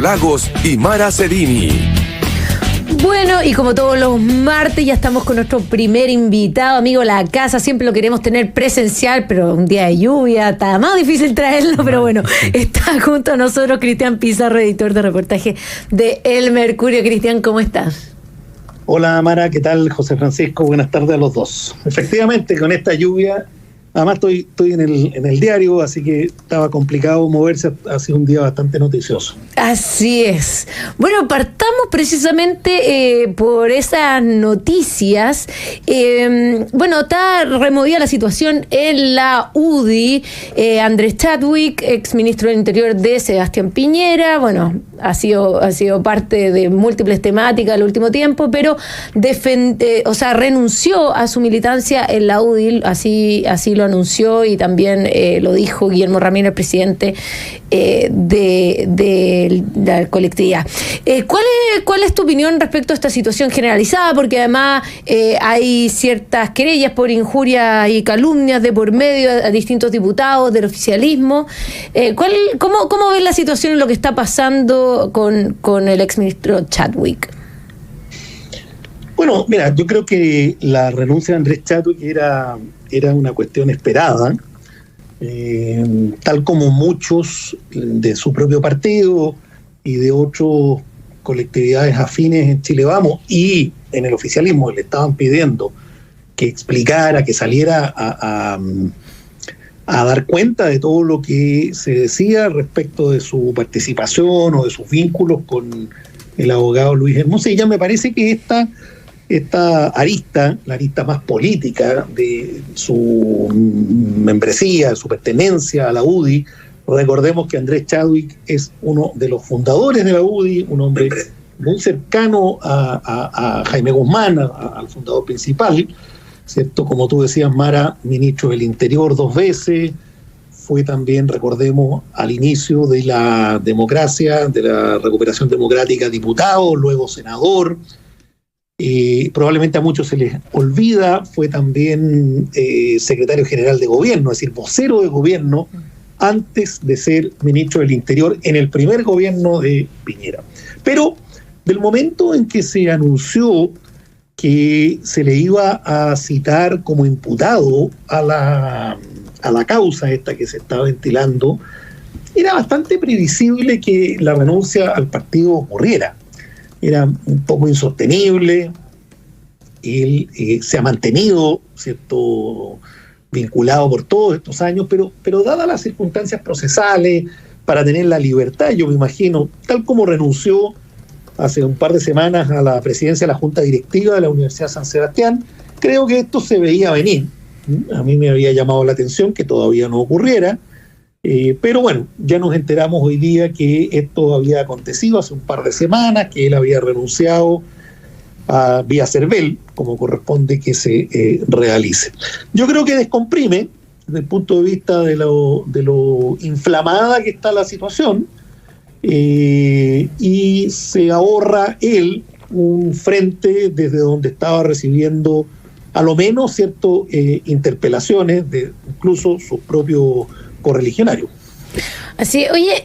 Lagos y Mara Cerini. Bueno, y como todos los martes ya estamos con nuestro primer invitado, amigo de la casa. Siempre lo queremos tener presencial, pero un día de lluvia está más difícil traerlo, pero bueno, está junto a nosotros Cristian Pizarro, editor de reportaje de El Mercurio. Cristian, ¿cómo estás? Hola Mara, ¿qué tal? José Francisco, buenas tardes a los dos. Efectivamente, con esta lluvia, además estoy en el diario, así que estaba complicado moverse, ha sido un día bastante noticioso. Así es. Bueno, partamos precisamente por esas noticias. Bueno, está removida la situación en la UDI. Andrés Chadwick, ex ministro del Interior de Sebastián Piñera, bueno, ha sido parte de múltiples temáticas el último tiempo, pero renunció a su militancia en la UDI, así lo anunció, y también lo dijo Guillermo Ramírez, presidente de la colectividad. ¿Cuál es tu opinión respecto a esta situación generalizada? Porque además hay ciertas querellas por injurias y calumnias de por medio a distintos diputados del oficialismo. ¿Cómo ves la situación en lo que está pasando con el exministro Chadwick? Bueno, mira, yo creo que la renuncia de Andrés Chadwick era una cuestión esperada, tal como muchos de su propio partido y de otras colectividades afines en Chile Vamos y en el oficialismo le estaban pidiendo que explicara, que saliera a dar cuenta de todo lo que se decía respecto de su participación o de sus vínculos con el abogado Luis Hermosilla. Me parece que esta arista, la arista más política de su membresía, de su pertenencia a la UDI, recordemos que Andrés Chadwick es uno de los fundadores de la UDI, un hombre muy cercano a Jaime Guzmán, al fundador principal, ¿cierto? Como tú decías, Mara, ministro del Interior 2 veces, fue también, recordemos, al inicio de la democracia, de la recuperación democrática, diputado, luego senador. Probablemente a muchos se les olvida, fue también secretario general de gobierno, es decir, vocero de gobierno, antes de ser ministro del Interior en el primer gobierno de Piñera. Pero del momento en que se anunció que se le iba a citar como imputado a la causa esta que se estaba ventilando, era bastante previsible que la renuncia al partido ocurriera. Era un poco insostenible. Él se ha mantenido, ¿cierto?, vinculado por todos estos años, pero dadas las circunstancias procesales, para tener la libertad, yo me imagino, tal como renunció hace un par de semanas a la presidencia de la Junta Directiva de la Universidad de San Sebastián, creo que esto se veía venir. A mí me había llamado la atención que todavía no ocurriera, pero bueno, ya nos enteramos hoy día que esto había acontecido hace un par de semanas, que él había renunciado vía CERVEL, como corresponde que se realice. Yo creo que descomprime, desde el punto de vista de lo inflamada que está la situación, y se ahorra él un frente desde donde estaba recibiendo a lo menos ciertas interpelaciones de incluso sus propios correligionarios. Así, oye,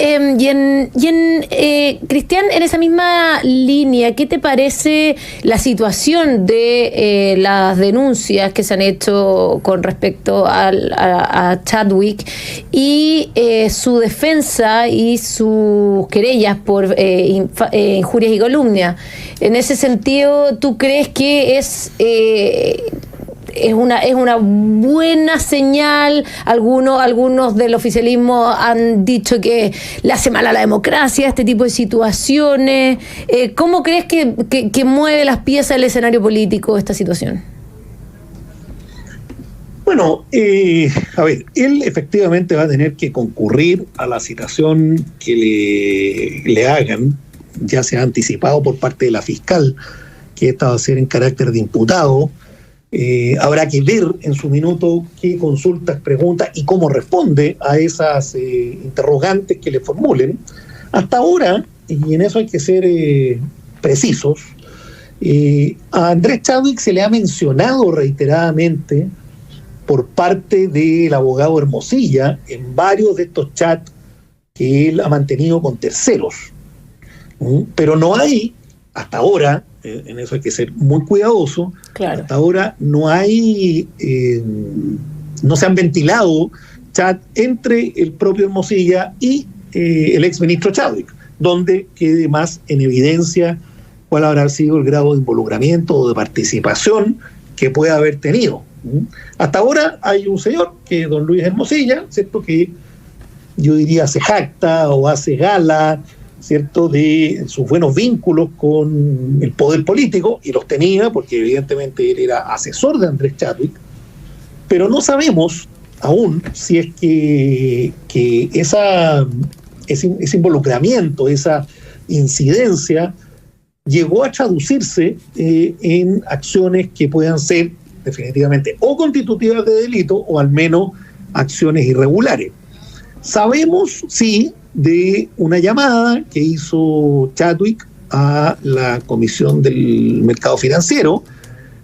Cristian, en esa misma línea, ¿qué te parece la situación de las denuncias que se han hecho con respecto a Chadwick y su defensa y sus querellas por injurias y calumnias? En ese sentido, ¿tú crees que es una buena señal? Algunos del oficialismo han dicho que le hace mal a la democracia este tipo de situaciones. ¿Cómo crees que mueve las piezas del escenario político esta situación? Bueno, a ver, él efectivamente va a tener que concurrir a la citación que le hagan, ya se ha anticipado por parte de la fiscal, que esta va a ser en carácter de imputado. Habrá que ver en su minuto qué consultas, preguntas y cómo responde a esas interrogantes que le formulen. Hasta ahora, y en eso hay que ser precisos, a Andrés Chadwick se le ha mencionado reiteradamente por parte del abogado Hermosilla en varios de estos chats que él ha mantenido con terceros. Pero no hay, hasta ahora, en eso hay que ser muy cuidadoso, claro. Hasta ahora no hay, no se han ventilado chat entre el propio Hermosilla y el exministro Chadwick, donde quede más en evidencia cuál habrá sido el grado de involucramiento o de participación que pueda haber tenido. Hasta ahora hay un señor, que es don Luis Hermosilla, ¿cierto?, que yo diría se jacta o hace gala, ¿cierto?, de sus buenos vínculos con el poder político, y los tenía porque evidentemente él era asesor de Andrés Chadwick, pero no sabemos aún si es que ese involucramiento, esa incidencia llegó a traducirse en acciones que puedan ser definitivamente o constitutivas de delito o al menos acciones irregulares. Sabemos, sí, de una llamada que hizo Chadwick a la Comisión del Mercado Financiero,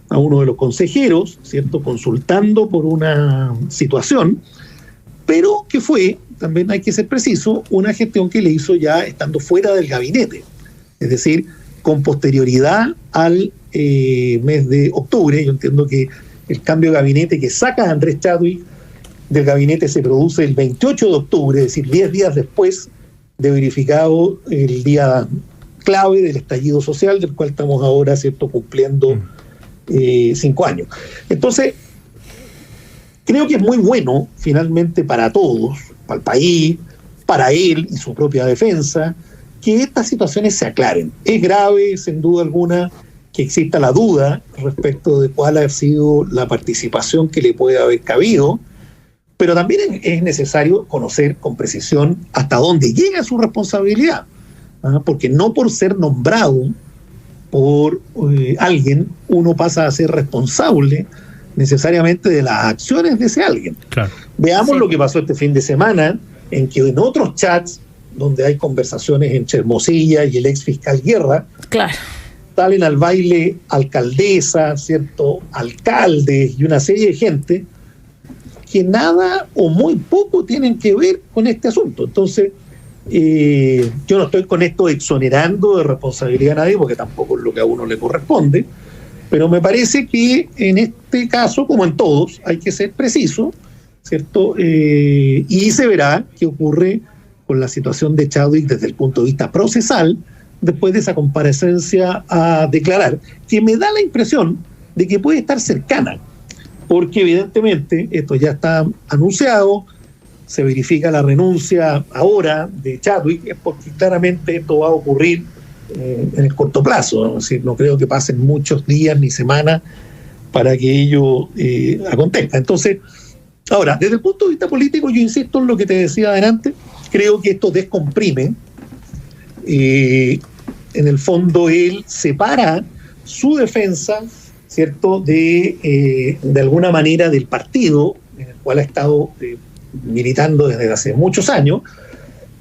a uno de los consejeros, ¿cierto?, consultando por una situación, pero que fue, también hay que ser preciso, una gestión que le hizo ya estando fuera del gabinete, es decir, con posterioridad al mes de octubre. Yo entiendo que el cambio de gabinete que saca a Andrés Chadwick del gabinete se produce el 28 de octubre, es decir, 10 días después de verificado el día clave del estallido social, del cual estamos ahora, ¿cierto?, cumpliendo 5 años. Entonces, creo que es muy bueno, finalmente, para todos, para el país, para él y su propia defensa, que estas situaciones se aclaren. Es grave, sin duda alguna, que exista la duda respecto de cuál ha sido la participación que le puede haber cabido, pero también es necesario conocer con precisión hasta dónde llega su responsabilidad, porque no por ser nombrado por alguien uno pasa a ser responsable necesariamente de las acciones de ese alguien. Claro. Veamos lo que pasó este fin de semana, en que en otros chats donde hay conversaciones entre Hermosilla y el ex fiscal Guerra, claro, salen al baile alcaldesas, ¿cierto?, alcaldes y una serie de gente que nada o muy poco tienen que ver con este asunto. Entonces, yo no estoy con esto exonerando de responsabilidad a nadie, porque tampoco es lo que a uno le corresponde, pero me parece que en este caso, como en todos, hay que ser preciso, ¿cierto? Y se verá qué ocurre con la situación de Chadwick desde el punto de vista procesal, después de esa comparecencia a declarar, que me da la impresión de que puede estar cercana, porque evidentemente esto ya está anunciado, se verifica la renuncia ahora de Chadwick, es porque claramente esto va a ocurrir en el corto plazo, ¿no? Es decir, no creo que pasen muchos días ni semanas para que ello acontezca. Entonces, ahora, desde el punto de vista político, yo insisto en lo que te decía adelante, creo que esto descomprime, en el fondo él separa su defensa, ¿cierto?, de alguna manera del partido en el cual ha estado militando desde hace muchos años,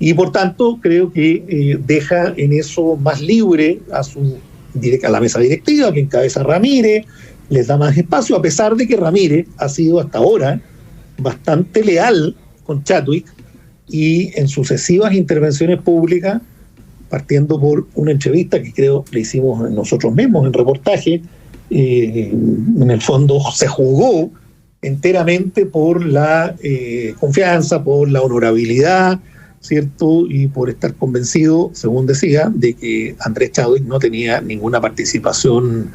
y por tanto creo que deja en eso más libre a la mesa directiva que encabeza Ramírez, les da más espacio, a pesar de que Ramírez ha sido hasta ahora bastante leal con Chadwick y en sucesivas intervenciones públicas, partiendo por una entrevista que creo le hicimos nosotros mismos en reportaje, en el fondo se jugó enteramente por la confianza, por la honorabilidad, ¿cierto?, y por estar convencido, según decía, de que Andrés Chadwick no tenía ninguna participación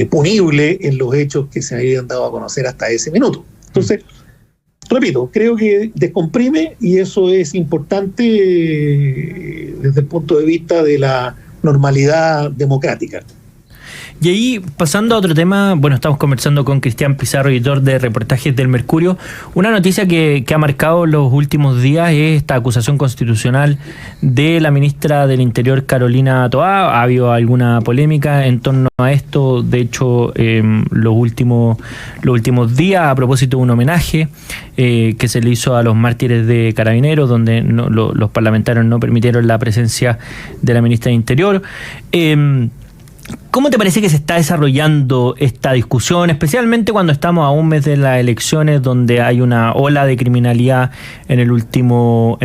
punible en los hechos que se habían dado a conocer hasta ese minuto. Entonces, repito, creo que descomprime, y eso es importante desde el punto de vista de la normalidad democrática. Y ahí, pasando a otro tema, bueno, estamos conversando con Cristian Pizarro, editor de Reportajes del Mercurio. Una noticia que ha marcado los últimos días es esta acusación constitucional de la ministra del Interior, Carolina Toá. Ha habido alguna polémica en torno a esto. De hecho, los últimos días, a propósito de un homenaje que se le hizo a los mártires de Carabineros, donde los parlamentarios no permitieron la presencia de la ministra del Interior. ¿Cómo te parece que se está desarrollando esta discusión, especialmente cuando estamos a un mes de las elecciones, donde hay una ola de criminalidad en el último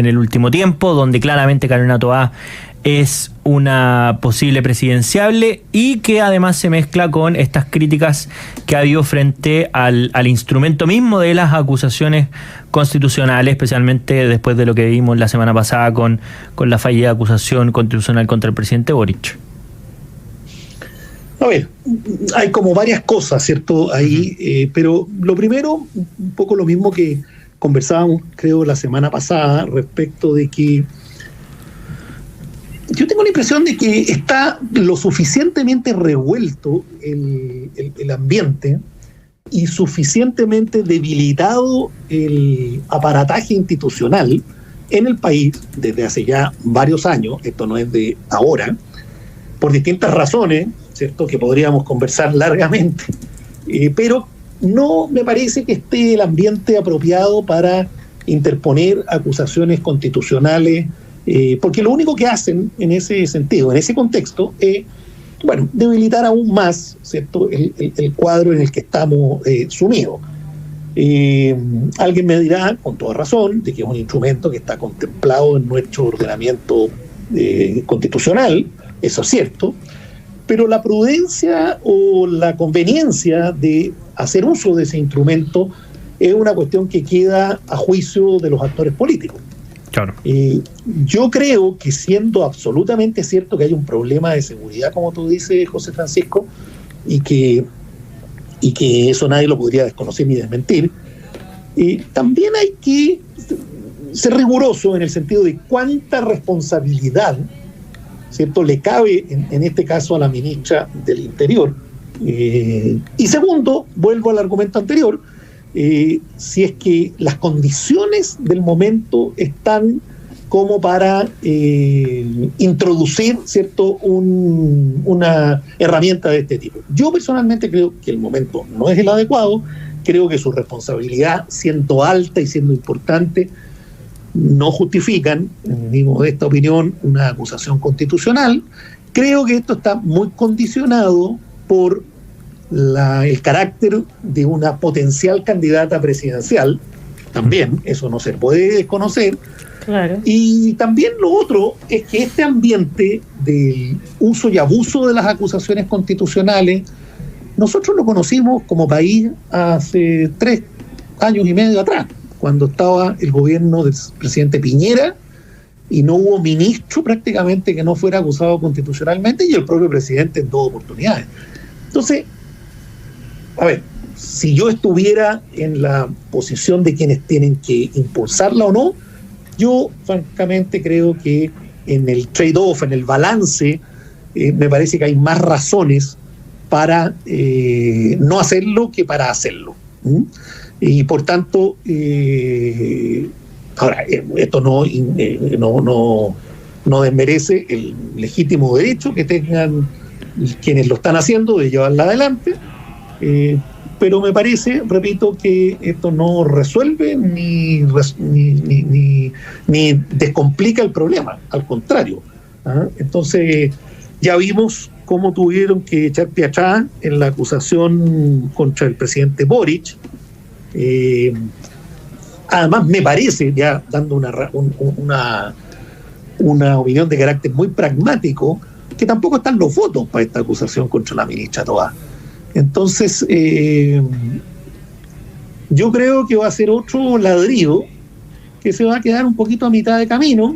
tiempo, donde claramente Carolina Toá es una posible presidenciable y que además se mezcla con estas críticas que ha habido frente al instrumento mismo de las acusaciones constitucionales, especialmente después de lo que vimos la semana pasada con la fallida acusación constitucional contra el presidente Boric. A ver, hay como varias cosas, ¿cierto? Ahí, pero lo primero, un poco lo mismo que conversábamos, creo, la semana pasada, respecto de que yo tengo la impresión de que está lo suficientemente revuelto el ambiente y suficientemente debilitado el aparataje institucional en el país desde hace ya varios años, esto no es de ahora, por distintas razones, ¿cierto?, que podríamos conversar largamente, pero no me parece que esté el ambiente apropiado para interponer acusaciones constitucionales, porque lo único que hacen en ese sentido, en ese contexto, es, bueno, debilitar aún más, ¿cierto?, el cuadro en el que estamos sumidos. Alguien me dirá, con toda razón, de que es un instrumento que está contemplado en nuestro ordenamiento constitucional, eso es cierto, pero la prudencia o la conveniencia de hacer uso de ese instrumento es una cuestión que queda a juicio de los actores políticos. Claro. Yo creo que, siendo absolutamente cierto que hay un problema de seguridad, como tú dices, José Francisco, y que eso nadie lo podría desconocer ni desmentir, también hay que ser riguroso en el sentido de cuánta responsabilidad, ¿cierto?, le cabe en este caso a la ministra del Interior. Y segundo, vuelvo al argumento anterior, si es que las condiciones del momento están como para introducir, ¿cierto?, una herramienta de este tipo. Yo personalmente creo que el momento no es el adecuado, creo que su responsabilidad, siendo alta y siendo importante, no justifican, en mi modesta opinión, una acusación constitucional. Creo que esto está muy condicionado por el carácter de una potencial candidata presidencial, también, eso no se puede desconocer. Claro. Y también lo otro es que este ambiente del uso y abuso de las acusaciones constitucionales, nosotros lo conocimos como país hace 3 años y medio atrás, cuando estaba el gobierno del presidente Piñera y no hubo ministro prácticamente que no fuera acusado constitucionalmente, y el propio presidente en 2 oportunidades. Entonces, a ver, si yo estuviera en la posición de quienes tienen que impulsarla o no, yo francamente creo que en el trade-off, en el balance, me parece que hay más razones para no hacerlo que para hacerlo. Y por tanto, ahora, esto no desmerece el legítimo derecho que tengan quienes lo están haciendo de llevarla adelante, pero me parece, repito, que esto no resuelve ni descomplica el problema, al contrario. Entonces, ya vimos cómo tuvieron que echar pie atrás en la acusación contra el presidente Boric. Además, me parece, ya dando una opinión de carácter muy pragmático, que tampoco están los votos para esta acusación contra la ministra Toá. Entonces, yo creo que va a ser otro ladrillo que se va a quedar un poquito a mitad de camino,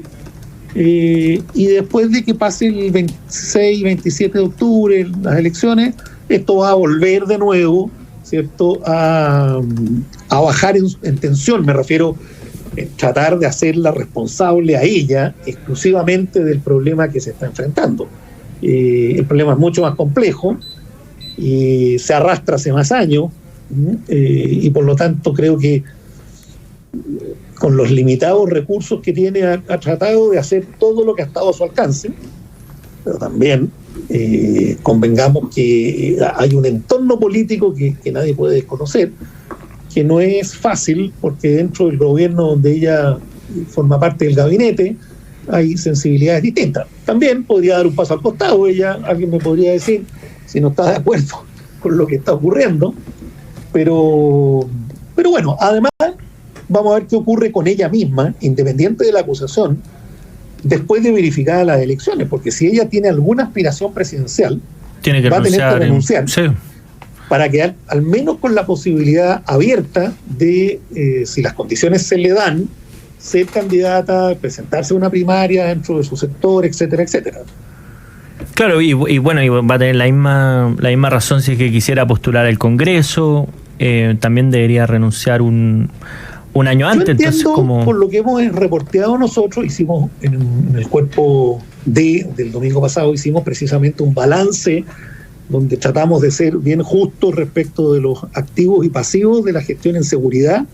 y después de que pase el 26 y 27 de octubre las elecciones, esto va a volver de nuevo, ¿cierto?, a bajar en tensión. Me refiero a tratar de hacerla responsable a ella exclusivamente del problema que se está enfrentando. El problema es mucho más complejo y se arrastra hace más años, y por lo tanto creo que con los limitados recursos que tiene ha tratado de hacer todo lo que ha estado a su alcance, pero también convengamos que hay un entorno político que nadie puede desconocer, que no es fácil, porque dentro del gobierno donde ella forma parte del gabinete hay sensibilidades distintas. También podría dar un paso al costado, alguien me podría decir si no está de acuerdo con lo que está ocurriendo, pero bueno, además vamos a ver qué ocurre con ella misma, independiente de la acusación, después de verificar las elecciones, porque si ella tiene alguna aspiración presidencial, tiene que va a tener que renunciar. Sí. Para quedar al menos con la posibilidad abierta de, si las condiciones se le dan, ser candidata, presentarse a una primaria dentro de su sector, etcétera, etcétera. Claro, y bueno, y va a tener la misma razón si es que quisiera postular al Congreso, también debería renunciar un año antes. Yo entiendo, entonces, como por lo que hemos reporteado nosotros, hicimos en el cuerpo del domingo pasado, hicimos precisamente un balance donde tratamos de ser bien justos respecto de los activos y pasivos de la gestión en seguridad.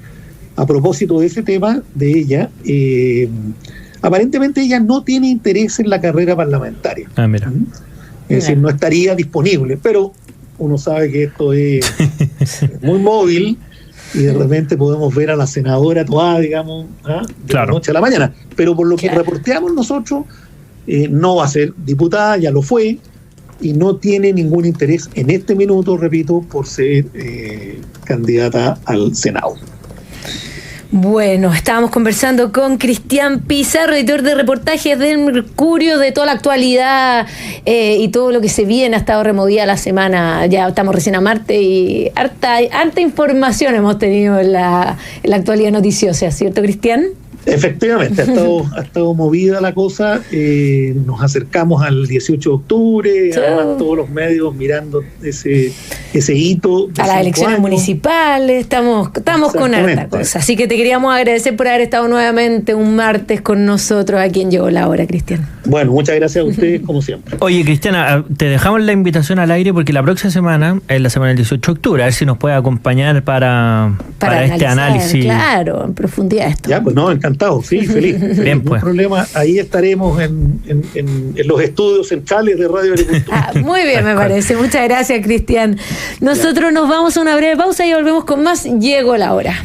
A propósito de ese tema de ella, aparentemente ella no tiene interés en la carrera parlamentaria. Mira. Es decir, no estaría disponible, pero uno sabe que esto es muy móvil y de repente podemos ver a la senadora toda, digamos, de la noche a la mañana. Pero por lo que reporteamos nosotros, no va a ser diputada, ya lo fue, y no tiene ningún interés en este minuto, repito, por ser candidata al Senado. Bueno, estábamos conversando con Cristian Pizarro, editor de reportajes del Mercurio, de toda la actualidad y todo lo que se viene. Ha estado removida la semana, ya estamos recién a martes y harta información hemos tenido en la actualidad noticiosa, ¿cierto, Cristian? Efectivamente, ha estado movida la cosa. Nos acercamos al 18 de octubre, además todos los medios mirando ese hito. A las elecciones municipales, estamos con harta cosa. Así que te queríamos agradecer por haber estado nuevamente un martes con nosotros aquí en Llegó la Hora, Cristian. Bueno, muchas gracias a ustedes, como siempre. Oye, Cristiana, te dejamos la invitación al aire porque la próxima semana es la semana del 18 de octubre, a ver si nos puede acompañar para este análisis. Claro, en profundidad esto. Ya, pues no, encantado, sí, feliz. Bien, pues. No hay problema, ahí estaremos en los estudios centrales de Radio Agricultura. Muy bien, me parece. Muchas gracias, Cristian. Nosotros nos vamos a una breve pausa y volvemos con más Llegó la Hora.